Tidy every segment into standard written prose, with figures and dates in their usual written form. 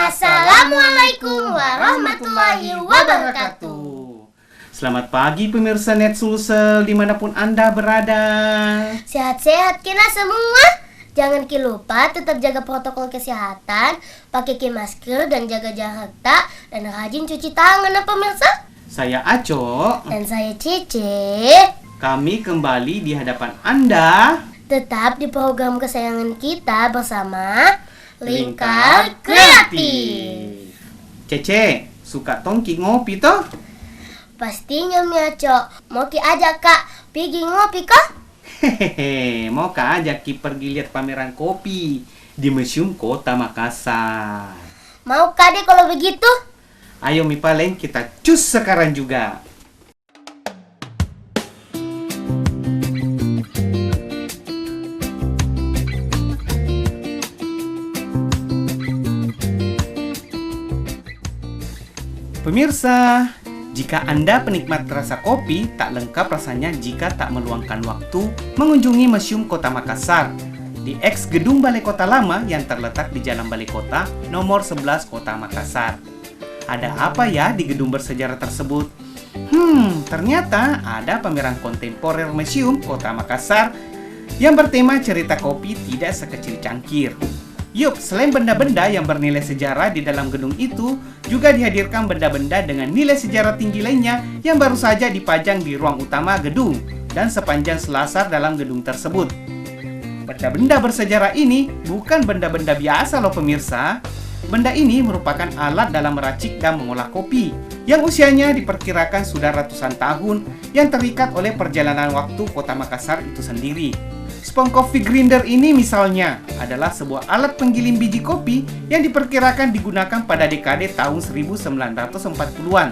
Assalamualaikum warahmatullahi wabarakatuh. Selamat pagi pemirsa Net Sulsel dimanapun Anda berada. Sehat-sehat kena semua. Jangan lupa tetap jaga protokol kesehatan, pakai masker dan jaga jarak, dan rajin cuci tangan ya pemirsa. Saya Aco. Dan saya Cece. Kami kembali di hadapan Anda. Tetap di program kesayangan kita bersama Lingkar Kreatif. Cece, suka tongki ngopi toh? Pastinya Mia Cok. Mau ki ajak Kak pergi ngopi kah? Hehehe, mau kak ajak Ki pergi lihat pameran kopi di Museum Kota Makassar. Mau Kak deh kalau begitu. Ayo Mi Paleng, kita cus sekarang juga. Pemirsa, jika Anda penikmat rasa kopi, tak lengkap rasanya jika tak meluangkan waktu mengunjungi Museum Kota Makassar di X Gedung Balai Kota Lama yang terletak di Jalan Balai Kota nomor 11 Kota Makassar. Ada apa ya di gedung bersejarah tersebut? Ternyata ada pameran kontemporer Museum Kota Makassar yang bertema cerita kopi tidak sekecil cangkir. Yup, selain benda-benda yang bernilai sejarah di dalam gedung itu, juga dihadirkan benda-benda dengan nilai sejarah tinggi lainnya yang baru saja dipajang di ruang utama gedung dan sepanjang selasar dalam gedung tersebut. Benda-benda bersejarah ini bukan benda-benda biasa loh pemirsa. Benda ini merupakan alat dalam meracik dan mengolah kopi yang usianya diperkirakan sudah ratusan tahun yang terikat oleh perjalanan waktu Kota Makassar itu sendiri. Spong Coffee Grinder ini misalnya adalah sebuah alat penggiling biji kopi yang diperkirakan digunakan pada dekade tahun 1940-an,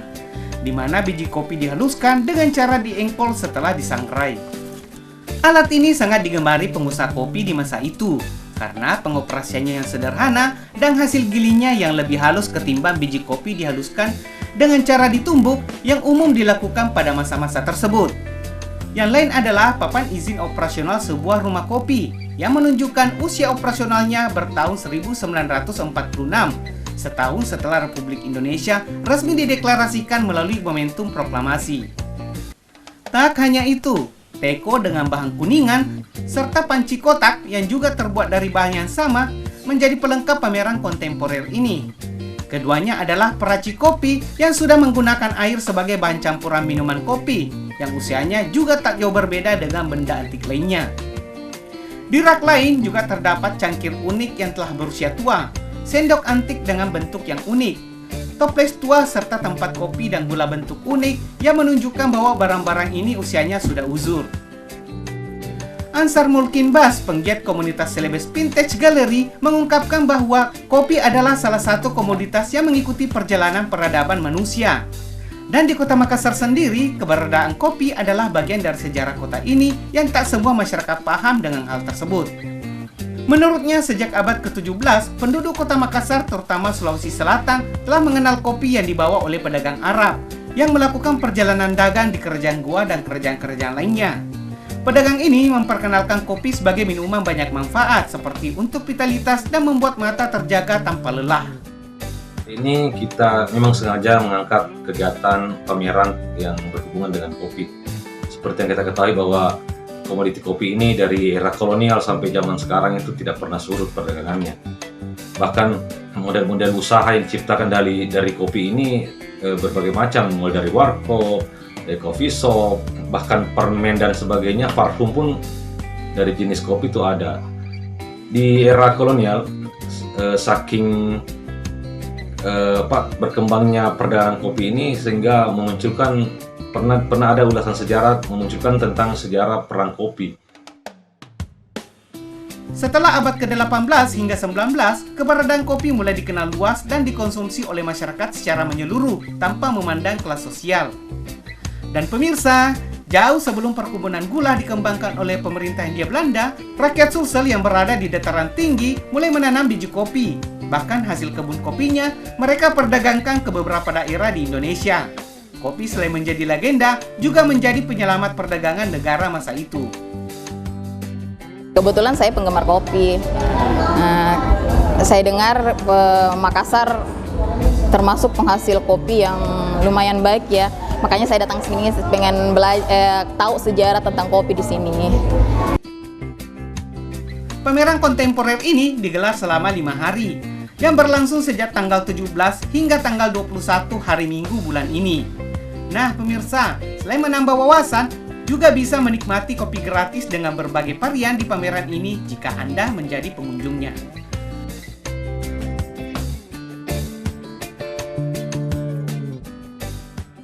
di mana biji kopi dihaluskan dengan cara diengkol setelah disangrai. Alat ini sangat digemari pengusaha kopi di masa itu, karena pengoperasiannya yang sederhana dan hasil gilingnya yang lebih halus ketimbang biji kopi dihaluskan dengan cara ditumbuk yang umum dilakukan pada masa-masa tersebut. Yang lain adalah papan izin operasional sebuah rumah kopi yang menunjukkan usia operasionalnya bertahun 1946, setahun setelah Republik Indonesia resmi dideklarasikan melalui momentum proklamasi. Tak hanya itu, teko dengan bahan kuningan serta panci kotak yang juga terbuat dari bahan yang sama menjadi pelengkap pameran kontemporer ini. Keduanya adalah peracik kopi yang sudah menggunakan air sebagai bahan campuran minuman kopi yang usianya juga tak jauh berbeda dengan benda antik lainnya. Di rak lain juga terdapat cangkir unik yang telah berusia tua, sendok antik dengan bentuk yang unik, toples tua serta tempat kopi dan gula bentuk unik yang menunjukkan bahwa barang-barang ini usianya sudah uzur. Ansar Mulkin Bas, penggiat komunitas Celebes Vintage Gallery, mengungkapkan bahwa kopi adalah salah satu komoditas yang mengikuti perjalanan peradaban manusia. Dan di Kota Makassar sendiri, keberadaan kopi adalah bagian dari sejarah kota ini yang tak semua masyarakat paham dengan hal tersebut. Menurutnya, sejak abad ke-17, penduduk Kota Makassar, terutama Sulawesi Selatan, telah mengenal kopi yang dibawa oleh pedagang Arab yang melakukan perjalanan dagang di kerajaan Goa dan kerajaan-kerajaan lainnya. Pedagang ini memperkenalkan kopi sebagai minuman banyak manfaat seperti untuk vitalitas dan membuat mata terjaga tanpa lelah. Ini kita memang sengaja mengangkat kegiatan pameran yang berhubungan dengan kopi. Seperti yang kita ketahui bahwa komoditi kopi ini dari era kolonial sampai zaman sekarang itu tidak pernah surut perdagangannya. Bahkan model-model usaha yang diciptakan dari kopi ini berbagai macam, mulai dari warkop, dari coffee shop, bahkan permen dan sebagainya, parfum pun dari jenis kopi itu ada. Di era kolonial, saking berkembangnya perdagangan kopi ini sehingga memunculkan pernah ada ulasan sejarah memunculkan tentang sejarah perang kopi. Setelah abad ke-18 hingga 19, keberadaan kopi mulai dikenal luas dan dikonsumsi oleh masyarakat secara menyeluruh tanpa memandang kelas sosial. Dan pemirsa, jauh sebelum perkebunan gula dikembangkan oleh pemerintah Hindia Belanda, rakyat Sulsel yang berada di dataran tinggi mulai menanam biji kopi. Bahkan hasil kebun kopinya mereka perdagangkan ke beberapa daerah di Indonesia. Kopi selain menjadi legenda, juga menjadi penyelamat perdagangan negara masa itu. Kebetulan saya penggemar kopi. Saya dengar Makassar termasuk penghasil kopi yang lumayan baik ya. Makanya saya datang sini pengen tahu sejarah tentang kopi di sini. Pameran kontemporer ini digelar selama 5 hari, yang berlangsung sejak tanggal 17 hingga tanggal 21 hari Minggu bulan ini. Nah pemirsa, selain menambah wawasan, juga bisa menikmati kopi gratis dengan berbagai varian di pameran ini jika Anda menjadi pengunjungnya.